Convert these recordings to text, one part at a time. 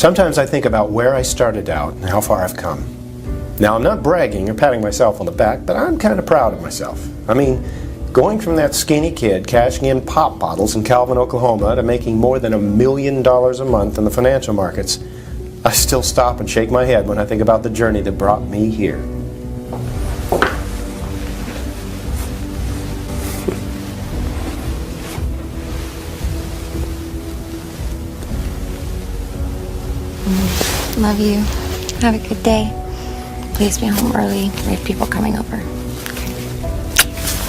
Sometimes I think about where I started out and how far I've come. Now, I'm not bragging or patting myself on the back, but I'm kind of proud of myself. I mean, going from that skinny kid cashing in pop bottles in Calvin, Oklahoma to making more than $1 million a month in the financial markets, I still stop and shake my head when I think about the journey that brought me here. Love you. Have a good day. Please be home early. We have people coming over.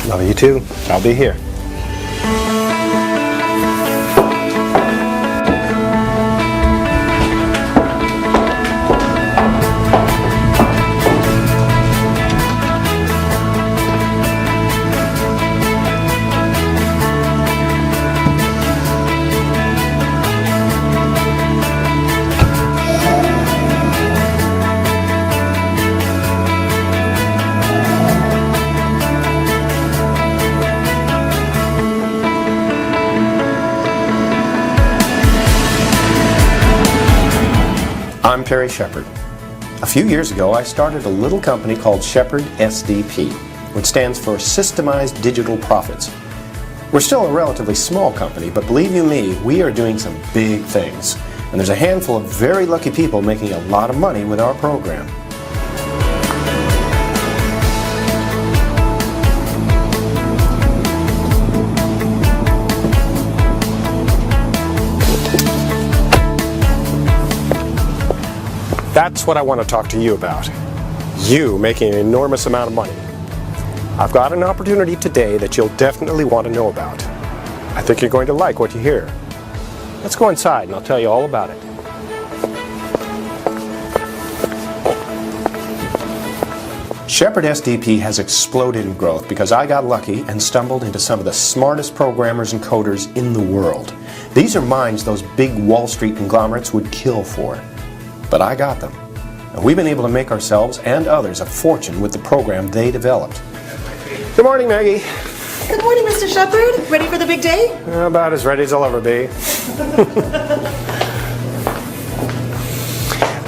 Love you too. I'll be here. I'm Terry Shepard. A few years ago, I started a little company called Shepard SDP, which stands for Systemized Digital Profits. We're still a relatively small company, but believe you me, we are doing some big things. And there's a handful of very lucky people making a lot of money with our program. That's what I want to talk to you about. You making an enormous amount of money. I've got an opportunity today that you'll definitely want to know about. I think you're going to like what you hear. Let's go inside and I'll tell you all about it. Shepard SDP has exploded in growth because I got lucky and stumbled into some of the smartest programmers and coders in the world. These are minds those big Wall Street conglomerates would kill for. But I got them. And we've been able to make ourselves and others a fortune with the program they developed. Good morning, Maggie. Good morning, Mr. Shepard. Ready for the big day? About as ready as I'll ever be.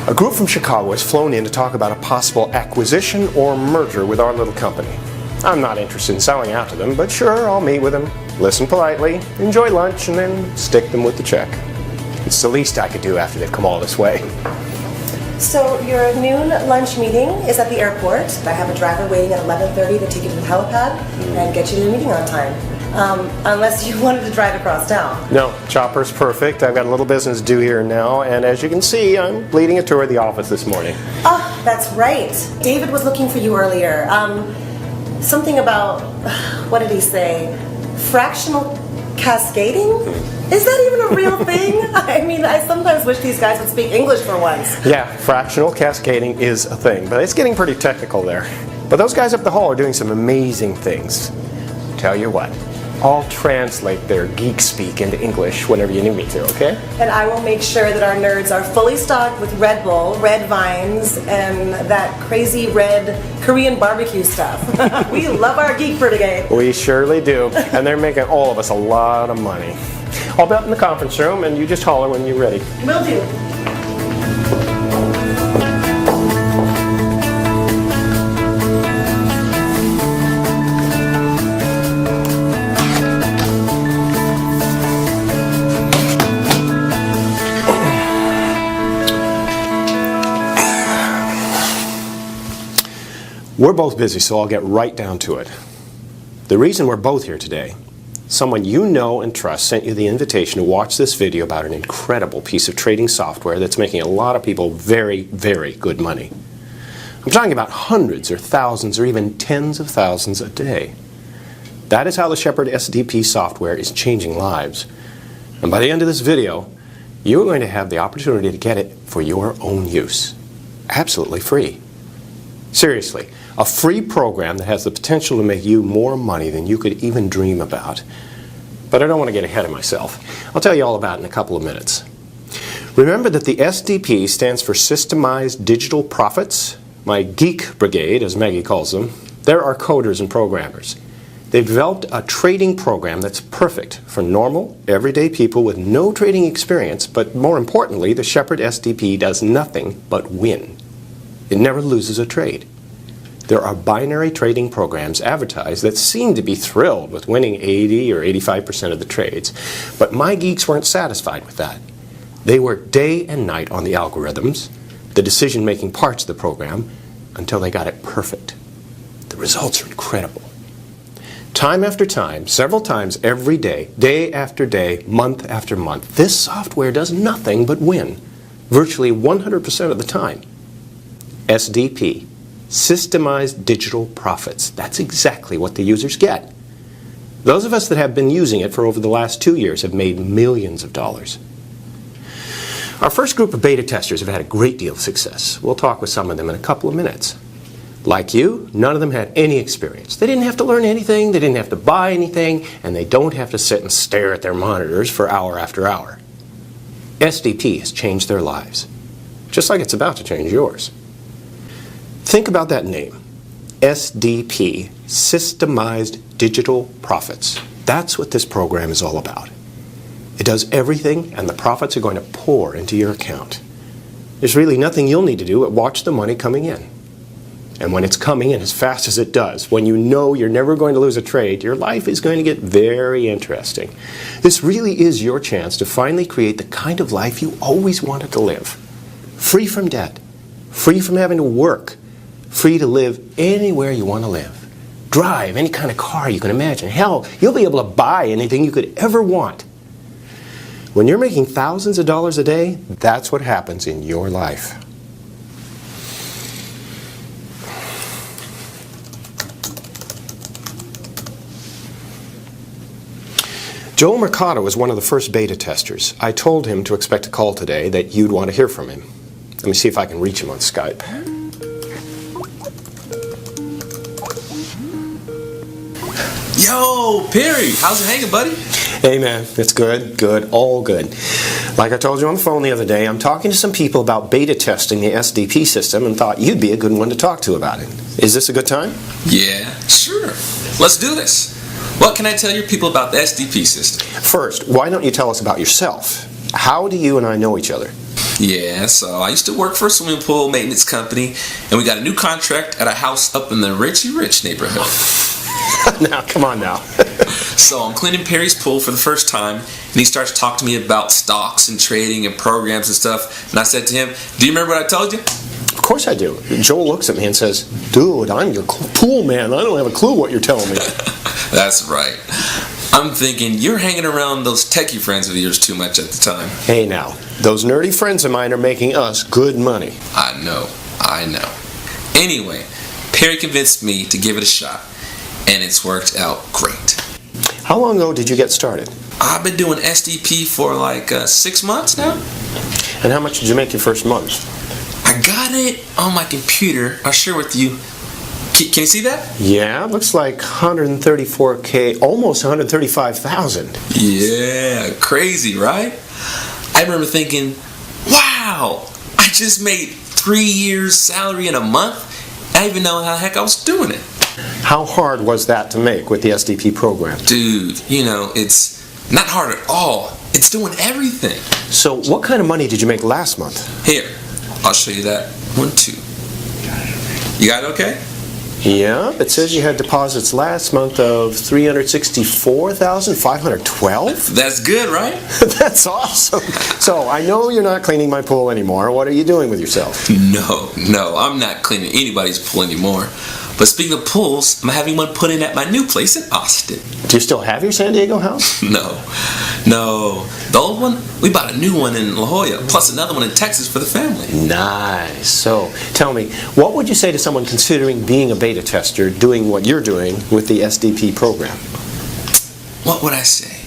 A group from Chicago has flown in to talk about a possible acquisition or merger with our little company. I'm not interested in selling out to them, but sure, I'll meet with them, listen politely, enjoy lunch, and then stick them with the check. It's the least I could do after they've come all this way. So your noon lunch meeting is at the airport. I have a driver waiting at 11:30 to take you to the helipad and get you to the meeting on time. Unless you wanted to drive across town. No, chopper's perfect. I've got a little business due here now, and as you can see, I'm leading a tour of the office this morning. Oh, that's right. David was looking for you earlier. Something about, what did he say? Fractional cascading? Is that even a real thing? I mean, I sometimes wish these guys would speak English for once. Yeah, fractional cascading is a thing, but it's getting pretty technical there. But those guys up the hall are doing some amazing things. Tell you what, I'll translate their geek speak into English whenever you need me to, okay? And I will make sure that our nerds are fully stocked with Red Bull, Red Vines, and that crazy red Korean barbecue stuff. We love our geek brigade. We surely do, and they're making all of us a lot of money. I'll be up in the conference room, and you just holler when you're ready. Will do. We're both busy, so I'll get right down to it. The reason we're both here today, someone you know and trust sent you the invitation to watch this video about an incredible piece of trading software that's making a lot of people very, very good money. I'm talking about hundreds or thousands or even tens of thousands a day. That is how the Shepard SDP software is changing lives. And by the end of this video, you're going to have the opportunity to get it for your own use. Absolutely free. Seriously, a free program that has the potential to make you more money than you could even dream about. But I don't want to get ahead of myself. I'll tell you all about it in a couple of minutes. Remember that the SDP stands for Systemized Digital Profits. My geek brigade, as Maggie calls them, they're our coders and programmers. They've developed a trading program that's perfect for normal, everyday people with no trading experience, but more importantly, the Shepherd SDP does nothing but win. It never loses a trade. There are binary trading programs advertised that seem to be thrilled with winning 80 or 85% of the trades, but my geeks weren't satisfied with that. They worked day and night on the algorithms, the decision-making parts of the program, until they got it perfect. The results are incredible. Time after time, several times every day, day after day, month after month, this software does nothing but win, virtually 100% of the time. SDP, Systemized Digital Profits. That's exactly what the users get. Those of us that have been using it for over the last 2 years have made millions of dollars. Our first group of beta testers have had a great deal of success. We'll talk with some of them in a couple of minutes. Like you, none of them had any experience. They didn't have to learn anything, they didn't have to buy anything, and they don't have to sit and stare at their monitors for hour after hour. SDP has changed their lives, just like it's about to change yours. Think about that name, SDP, Systemized Digital Profits. That's what this program is all about. It does everything, and the profits are going to pour into your account. There's really nothing you'll need to do but watch the money coming in. And when it's coming in as fast as it does, when you know you're never going to lose a trade, your life is going to get very interesting. This really is your chance to finally create the kind of life you always wanted to live. Free from debt, free from having to work, free to live anywhere you want to live. Drive any kind of car you can imagine. Hell, you'll be able to buy anything you could ever want. When you're making thousands of dollars a day, that's what happens in your life. Joe Mercado was one of the first beta testers. I told him to expect a call today, that you'd want to hear from him. Let me see if I can reach him on Skype. Yo, Perry, how's it hanging, buddy? Hey man, it's good, all good. Like I told you on the phone the other day, I'm talking to some people about beta testing the SDP system and thought you'd be a good one to talk to about it. Is this a good time? Yeah, sure. Let's do this. What can I tell your people about the SDP system? First, why don't you tell us about yourself? How do you and I know each other? Yeah, so I used to work for a swimming pool maintenance company, and we got a new contract at a house up in the Richie Rich neighborhood. Now, come on now. So I'm cleaning Perry's pool for the first time, and he starts talking to me about stocks and trading and programs and stuff. And I said to him, do you remember what I told you? Of course I do. Joel looks at me and says, dude, I'm your pool man. I don't have a clue what you're telling me. That's right. I'm thinking you're hanging around those techie friends of yours too much at the time. Hey now, those nerdy friends of mine are making us good money. I know. Anyway, Perry convinced me to give it a shot, and it's worked out great. How long ago did you get started? I've been doing SDP for like 6 months now. And how much did you make your first month? I got it on my computer. I'll share with you. Can you see that? Yeah, it looks like 134K, almost 135,000. Yeah, crazy, right? I remember thinking, wow, I just made 3 years' salary in a month. I didn't even know how the heck I was doing it. How hard was that to make with the SDP program? Dude, it's not hard at all. It's doing everything. So what kind of money did you make last month? Here, I'll show you that one too. You got it okay? Yeah, it says you had deposits last month of $364,512. That's good, right? That's awesome. So I know you're not cleaning my pool anymore. What are you doing with yourself? No, I'm not cleaning anybody's pool anymore. But speaking of pools, I'm having one put in at my new place in Austin. Do you still have your San Diego house? No. The old one, we bought a new one in La Jolla, plus another one in Texas for the family. Nice. So tell me, what would you say to someone considering being a beta tester, doing what you're doing with the SDP program? What would I say?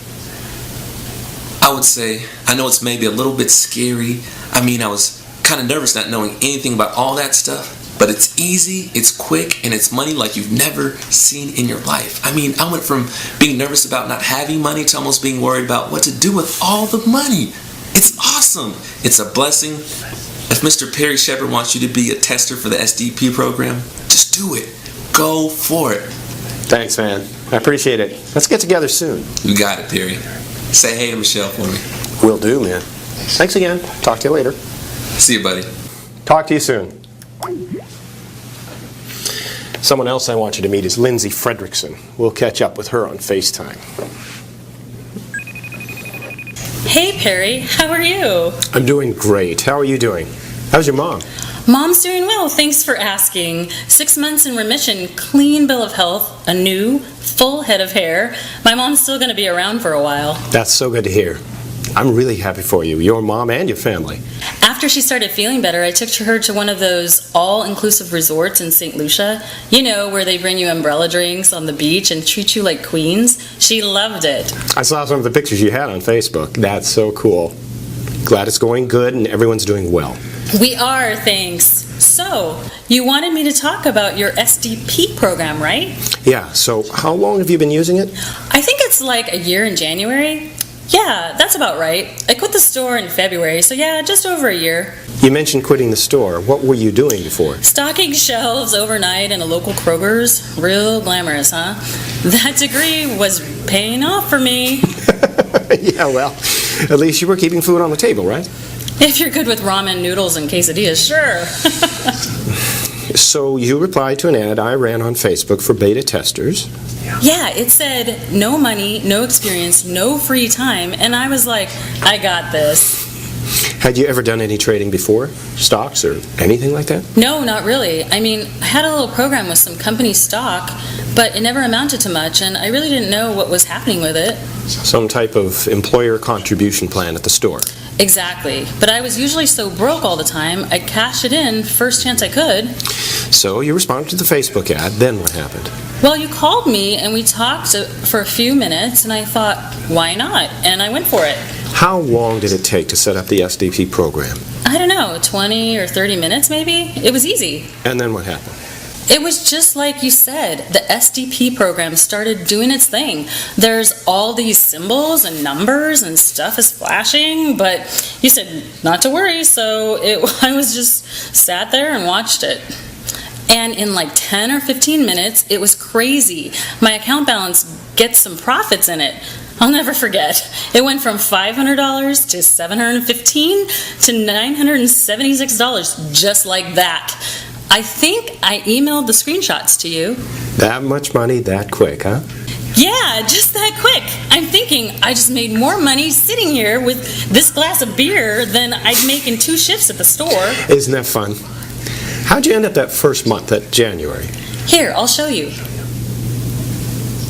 I would say, I know it's maybe a little bit scary. I was kind of nervous not knowing anything about all that stuff. But it's easy, it's quick, and it's money like you've never seen in your life. I went from being nervous about not having money to almost being worried about what to do with all the money. It's awesome. It's a blessing. If Mr. Perry Shepherd wants you to be a tester for the SDP program, just do it. Go for it. Thanks, man. I appreciate it. Let's get together soon. You got it, Perry. Say hey to Michelle for me. Will do, man. Thanks again. Talk to you later. See you, buddy. Talk to you soon. Someone else I want you to meet is Lindsay Fredrickson. We'll catch up with her on FaceTime. Hey Perry, how are you? I'm doing great. How are you doing? How's your mom? Mom's doing well, thanks for asking. 6 months in remission, clean bill of health, a new, full head of hair. My mom's still going to be around for a while. That's so good to hear. I'm really happy for you, your mom and your family. After she started feeling better, I took her to one of those all-inclusive resorts in St. Lucia. You know, where they bring you umbrella drinks on the beach and treat you like queens. She loved it. I saw some of the pictures you had on Facebook. That's so cool. Glad it's going good and everyone's doing well. We are, thanks. So, you wanted me to talk about your SDP program, right? Yeah, so how long have you been using it? I think it's like a year in January. Yeah, that's about right. I quit the store in February, so yeah, just over a year. You mentioned quitting the store. What were you doing before? Stocking shelves overnight in a local Kroger's. Real glamorous, huh? That degree was paying off for me. Yeah, well, at least you were keeping food on the table, right? If you're good with ramen noodles and quesadillas, sure. So you replied to an ad I ran on Facebook for beta testers. Yeah, it said no money, no experience, no free time, and I was like, I got this. Had you ever done any trading before? Stocks or anything like that? No, not really. I mean, I had a little program with some company stock, but it never amounted to much, and I really didn't know what was happening with it. Some type of employer contribution plan at the store. Exactly. But I was usually so broke all the time, I'd cash it in first chance I could. So you responded to the Facebook ad, then what happened? Well, you called me and we talked for a few minutes, and I thought, why not? And I went for it. How long did it take to set up the SDP program? I don't know, 20 or 30 minutes maybe? It was easy. And then what happened? It was just like you said. The SDP program started doing its thing. There's all these symbols and numbers and stuff is flashing, but you said not to worry, so I was just sat there and watched it. And in like 10 or 15 minutes, it was crazy. My account balance gets some profits in it. I'll never forget. It went from $500 to $715 to $976 just like that. I think I emailed the screenshots to you. That much money that quick, huh? Yeah, just that quick. I'm thinking I just made more money sitting here with this glass of beer than I'd make in 2 shifts at the store. Isn't that fun? How'd you end up that first month, that January? Here, I'll show you.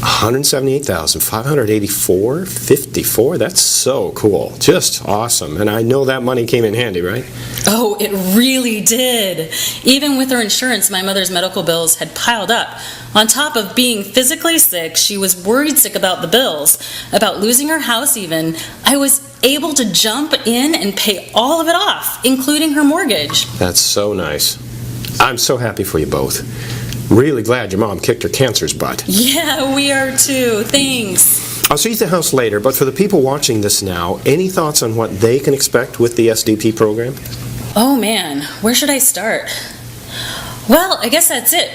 $178,584.54. That's so cool. Just awesome. And I know that money came in handy, right? Oh, it really did. Even with her insurance, my mother's medical bills had piled up. On top of being physically sick, she was worried sick about the bills, about losing her house even. I was able to jump in and pay all of it off, including her mortgage. That's so nice. I'm so happy for you both. Really glad your mom kicked her cancer's butt. Yeah, we are too. Thanks. I'll see you at the house later, but for the people watching this now, any thoughts on what they can expect with the SDP program? Oh man, where should I start? Well, I guess that's it.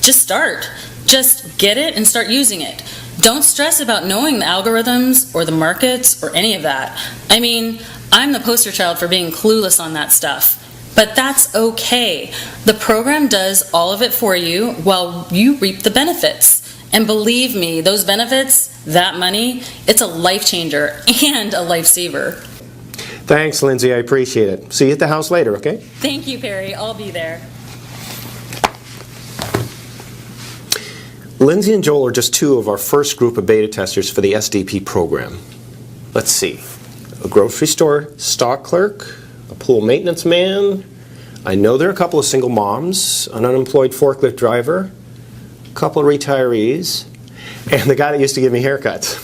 Just start. Just get it and start using it. Don't stress about knowing the algorithms or the markets or any of that. I mean, I'm the poster child for being clueless on that stuff. But that's okay. The program does all of it for you while you reap the benefits. And believe me, those benefits, that money, it's a life changer and a lifesaver. Thanks, Lindsay. I appreciate it. See you at the house later, okay? Thank you, Perry. I'll be there. Lindsay and Joel are just 2 of our first group of beta testers for the SDP program. Let's see. A grocery store stock clerk, a pool maintenance man. I know there are a couple of single moms, an unemployed forklift driver, a couple of retirees, and the guy that used to give me haircuts.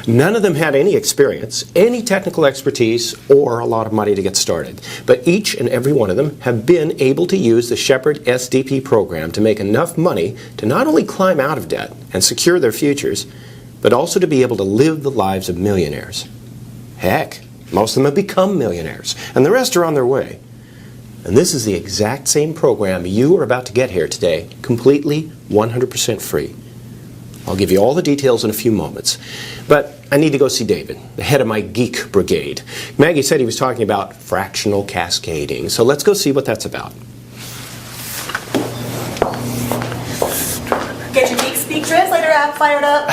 None of them had any experience, any technical expertise, or a lot of money to get started. But each and every one of them have been able to use the Shepherd SDP program to make enough money to not only climb out of debt and secure their futures, but also to be able to live the lives of millionaires. Heck, most of them have become millionaires, and the rest are on their way. And this is the exact same program you are about to get here today, completely 100% free. I'll give you all the details in a few moments. But I need to go see David, the head of my geek brigade. Maggie said he was talking about fractional cascading, so let's go see what that's about. Get your Geek Speak translator app fired up.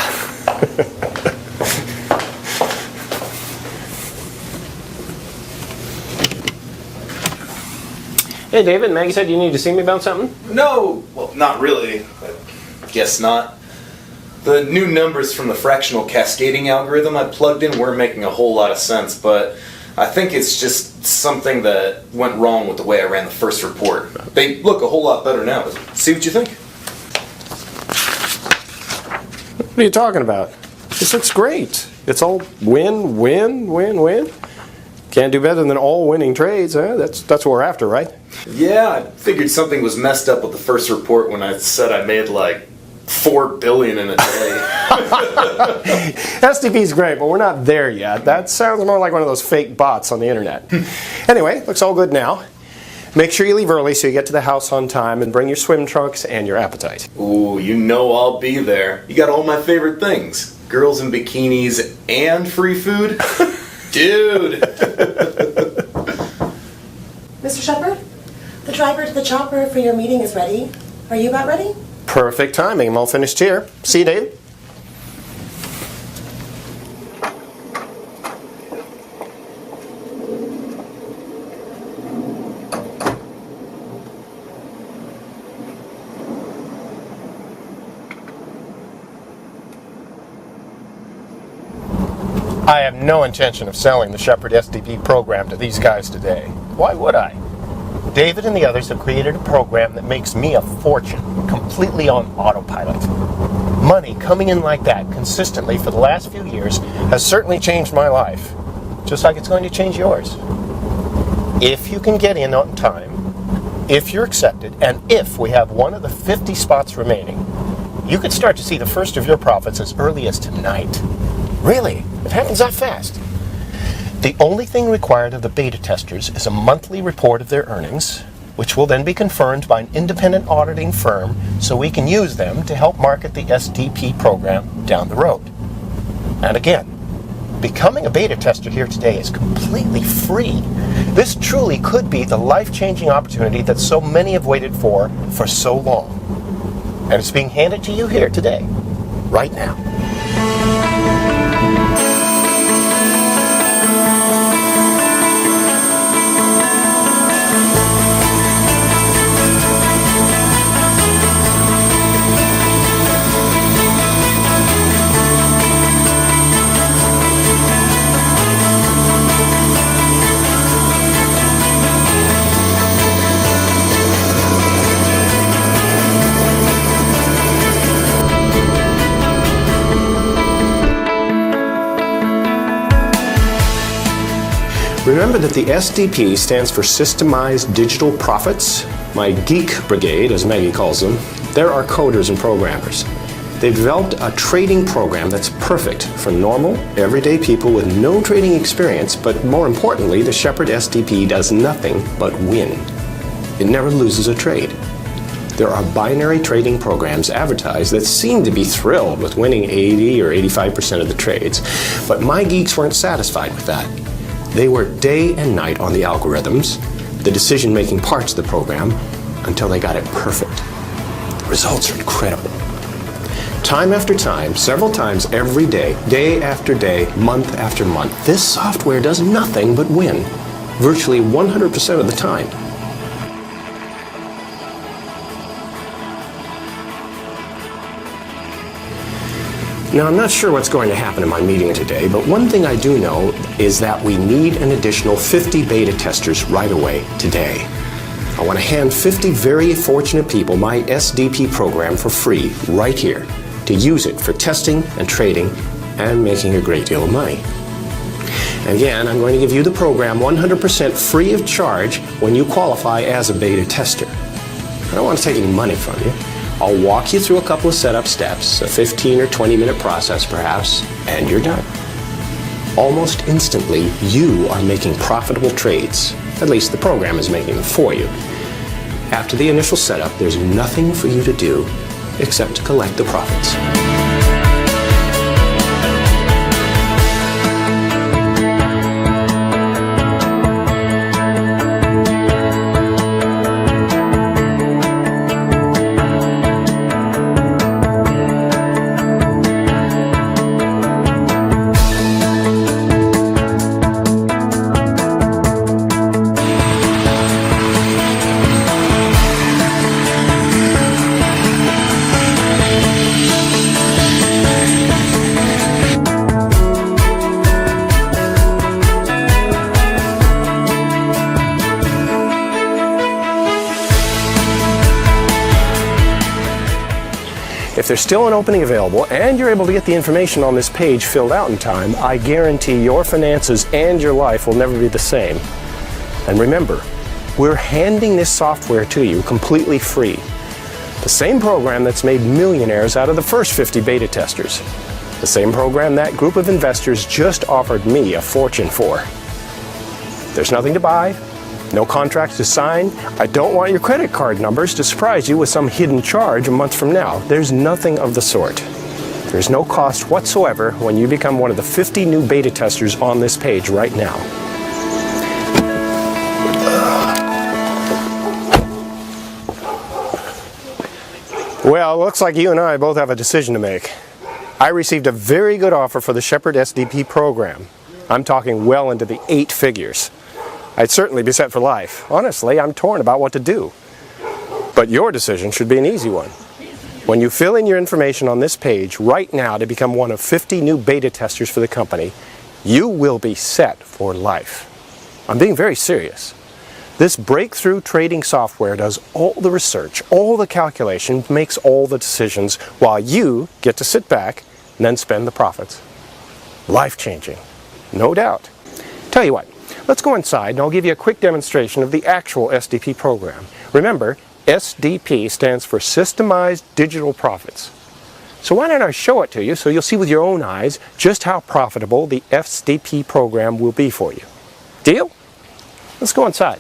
Hey David, Maggie said you need to see me about something? No, well, not really. I guess not. The new numbers from the fractional cascading algorithm I plugged in weren't making a whole lot of sense, but I think it's just something that went wrong with the way I ran the first report. They look a whole lot better now. See what you think? What are you talking about? This looks great. It's all win, win, win, win. Can't do better than all winning trades, huh? That's what we're after, right? Yeah, I figured something was messed up with the first report when I said I made like $4 billion in a day. STP's great, but we're not there yet. That sounds more like one of those fake bots on the internet. Anyway, looks all good now. Make sure you leave early so you get to the house on time, and bring your swim trunks and your appetite. Ooh, you know I'll be there. You got all my favorite things. Girls in bikinis and free food. Dude! Mr. Shepard, the driver to the chopper for your meeting is ready. Are you about ready? Perfect timing. I'm all finished here. See you, Dave. I have no intention of selling the Shepard SDP program to these guys today. Why would I? David and the others have created a program that makes me a fortune, completely on autopilot. Money coming in like that consistently for the last few years has certainly changed my life, just like it's going to change yours. If you can get in on time, if you're accepted, and if we have one of the 50 spots remaining, you could start to see the first of your profits as early as tonight. Really? It happens that fast. The only thing required of the beta testers is a monthly report of their earnings, which will then be confirmed by an independent auditing firm so we can use them to help market the SDP program down the road. And again, becoming a beta tester here today is completely free. This truly could be the life-changing opportunity that so many have waited for so long. And it's being handed to you here today, right now. Remember that the SDP stands for Systemized Digital Profits. My Geek Brigade, as Maggie calls them, there are coders and programmers. They've developed a trading program that's perfect for normal, everyday people with no trading experience, but more importantly, the Shepard SDP does nothing but win. It never loses a trade. There are binary trading programs advertised that seem to be thrilled with winning 80 or 85% of the trades, but my geeks weren't satisfied with that. They worked day and night on the algorithms, the decision-making parts of the program, until they got it perfect. The results are incredible. Time after time, several times every day, day after day, month after month, this software does nothing but win, virtually 100% of the time. Now, I'm not sure what's going to happen in my meeting today, but one thing I do know is that we need an additional 50 beta testers right away today. I want to hand 50 very fortunate people my SDP program for free right here to use it for testing and trading and making a great deal of money. Again, I'm going to give you the program 100% free of charge when you qualify as a beta tester. I don't want to take any money from you. I'll walk you through a couple of setup steps, a 15 or 20-minute process perhaps, and you're done. Almost instantly, you are making profitable trades. At least the program is making them for you. After the initial setup, there's nothing for you to do except to collect the profits. If there's still an opening available and you're able to get the information on this page filled out in time, I guarantee your finances and your life will never be the same. And remember, we're handing this software to you completely free. The same program that's made millionaires out of the first 50 beta testers. The same program that group of investors just offered me a fortune for. There's nothing to buy, no contracts to sign. I don't want your credit card numbers to surprise you with some hidden charge a month from now. There's nothing of the sort. There's no cost whatsoever when you become one of the 50 new beta testers on this page right now. Well, it looks like you and I both have a decision to make. I received a very good offer for the Shepherd SDP program. I'm talking well into the 8 figures. I'd certainly be set for life. Honestly, I'm torn about what to do. But your decision should be an easy one. When you fill in your information on this page right now to become one of 50 new beta testers for the company, you will be set for life. I'm being very serious. This breakthrough trading software does all the research, all the calculation, makes all the decisions, while you get to sit back and then spend the profits. Life-changing, no doubt. Tell you what, let's go inside and I'll give you a quick demonstration of the actual SDP program. Remember, SDP stands for Systemized Digital Profits. So why don't I show it to you so you'll see with your own eyes just how profitable the SDP program will be for you. Deal? Let's go inside.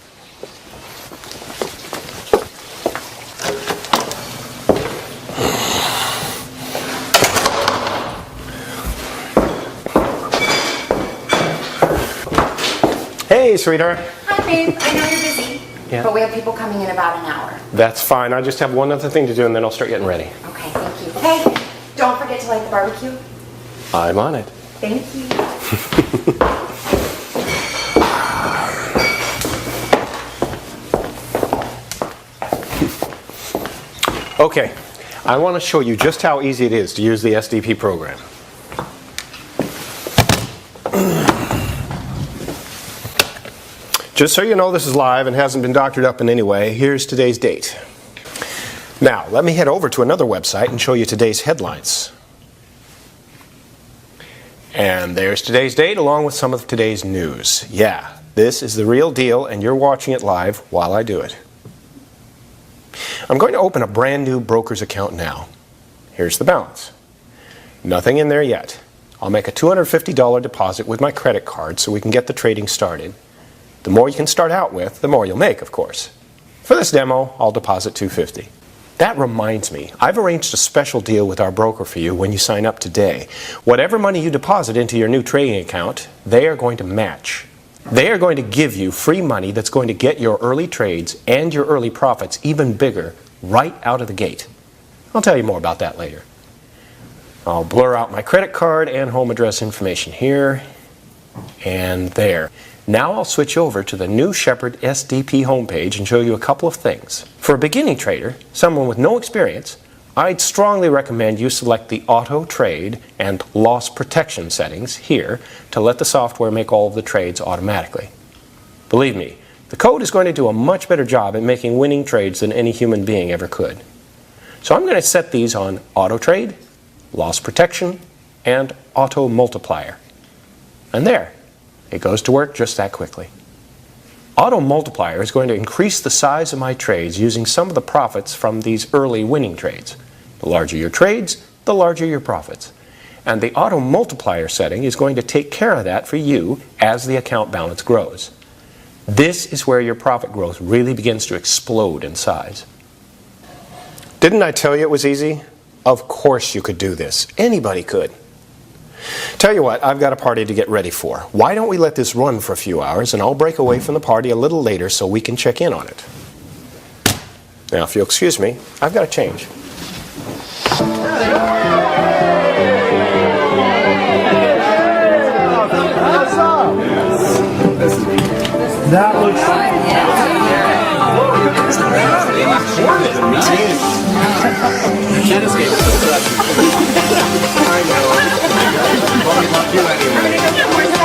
Hey, sweetheart. Hi, babe. I know you're busy, Yeah. but we have people coming in about an hour. That's fine. I just have one other thing to do and then I'll start getting ready. Okay, thank you. Hey, don't forget to light the barbecue. I'm on it. Thank you. Okay, I want to show you just how easy it is to use the SDP program. Just so you know this is live and hasn't been doctored up in any way, here's today's date. Now, let me head over to another website and show you today's headlines. And there's today's date along with some of today's news. Yeah, this is the real deal and you're watching it live while I do it. I'm going to open a brand new broker's account now. Here's the balance. Nothing in there yet. I'll make a $250 deposit with my credit card so we can get the trading started. The more you can start out with, the more you'll make, of course. For this demo, I'll deposit $250. That reminds me, I've arranged a special deal with our broker for you when you sign up today. Whatever money you deposit into your new trading account, they are going to match. They are going to give you free money that's going to get your early trades and your early profits even bigger right out of the gate. I'll tell you more about that later. I'll blur out my credit card and home address information here and there. Now I'll switch over to the new Shepherd SDP homepage and show you a couple of things. For a beginning trader, someone with no experience, I'd strongly recommend you select the auto trade and loss protection settings here to let the software make all of the trades automatically. Believe me, the code is going to do a much better job at making winning trades than any human being ever could. So I'm going to set these on auto trade, loss protection, and auto multiplier. And there. It goes to work just that quickly. Auto multiplier is going to increase the size of my trades using some of the profits from these early winning trades. The larger your trades, the larger your profits. And the auto multiplier setting is going to take care of that for you as the account balance grows. This is where your profit growth really begins to explode in size. Didn't I tell you it was easy? Of course you could do this. Anybody could. Tell you what, I've got a party to get ready for. Why don't we let this run for a few hours and I'll break away from the party a little later so we can check in on it. Now, if you'll excuse me, I've got to change. That looks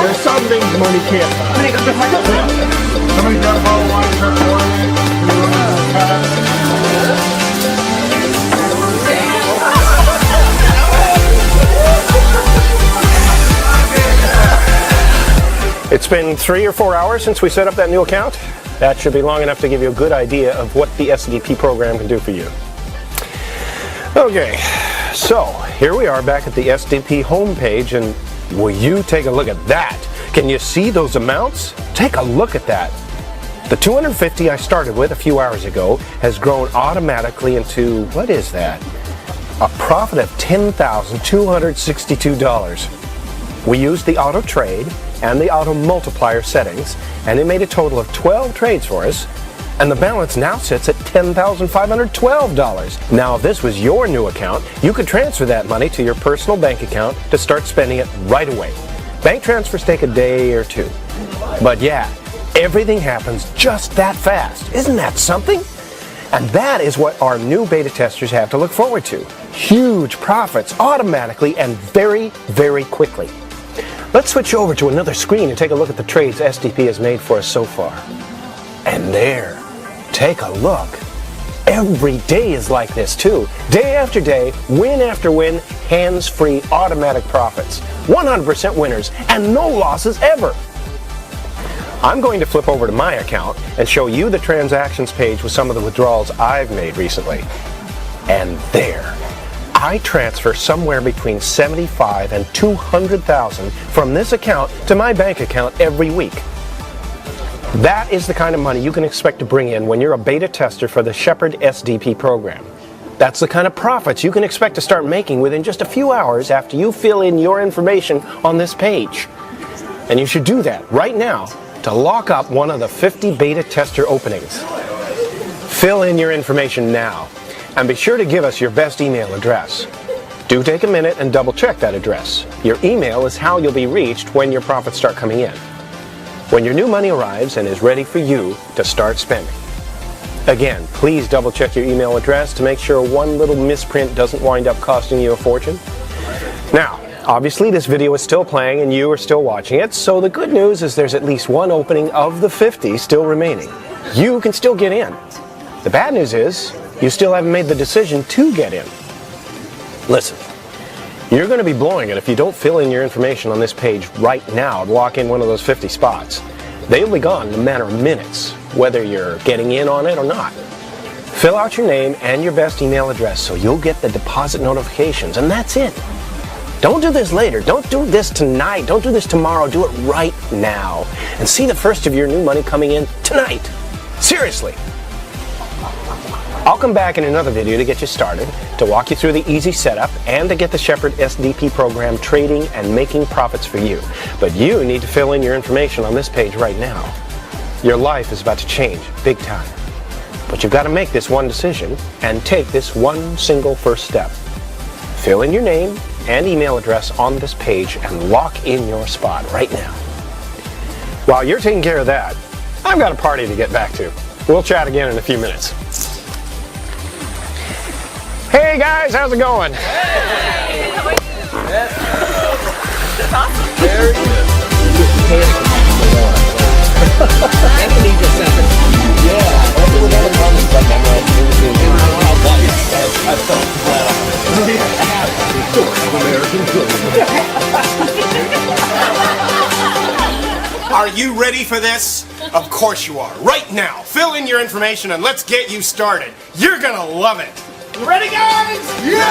There's some things money can't buy. Somebody got a bottle of wine, start pouring it. been 3 or 4 hours since we set up that new account. That should be long enough to give you a good idea of what the SDP program can do for you. Okay, so here we are back at the SDP homepage, and will you take a look at that? Can you see those amounts? Take a look at that. The 250 I started with a few hours ago has grown automatically into, what is that? A profit of $10,262. We used the auto trade and the auto multiplier settings, and it made a total of 12 trades for us, and the balance now sits at $10,512. Now, if this was your new account, you could transfer that money to your personal bank account to start spending it right away. Bank transfers take a day or two. But yeah, everything happens just that fast. Isn't that something? And that is what our new beta testers have to look forward to. Huge profits automatically and very, very quickly. Let's switch over to another screen and take a look at the trades SDP has made for us so far. And there, take a look. Every day is like this too. Day after day, win after win, hands-free automatic profits. 100% winners and no losses ever. I'm going to flip over to my account and show you the transactions page with some of the withdrawals I've made recently. And there, I transfer somewhere between $75,000 and $200,000 from this account to my bank account every week. That is the kind of money you can expect to bring in when you're a beta tester for the Shepherd SDP program. That's the kind of profits you can expect to start making within just a few hours after you fill in your information on this page. And you should do that right now to lock up one of the 50 beta tester openings. Fill in your information now, and be sure to give us your best email address. Do take a minute and double check that address. Your email is how you'll be reached when your profits start coming in. When your new money arrives and is ready for you to start spending. Again, please double check your email address to make sure one little misprint doesn't wind up costing you a fortune. Now, obviously this video is still playing and you are still watching it, so the good news is there's at least one opening of the 50 still remaining. You can still get in. The bad news is, you still haven't made the decision to get in. Listen, you're going to be blowing it if you don't fill in your information on this page right now to lock in one of those 50 spots. They'll be gone in a matter of minutes, whether you're getting in on it or not. Fill out your name and your best email address so you'll get the deposit notifications, and that's it. Don't do this later. Don't do this tonight. Don't do this tomorrow. Do it right now. And see the first of your new money coming in tonight. Seriously. I'll come back in another video to get you started, to walk you through the easy setup, and to get the Shepherd SDP program trading and making profits for you. But you need to fill in your information on this page right now. Your life is about to change big time. But you've got to make this one decision and take this one single first step. Fill in your name and email address on this page and lock in your spot right now. While you're taking care of that, I've got a party to get back to. We'll chat again in a few minutes. Hey guys, how's it going? Hey! How are you? That's awesome. Very good. Anthony just sent it. Yeah, we're having fun and stuff. I felt flat on. Are you ready for this? Of course you are. Right now, fill in your information and let's get you started. You're gonna love it. You ready, guys? Yeah!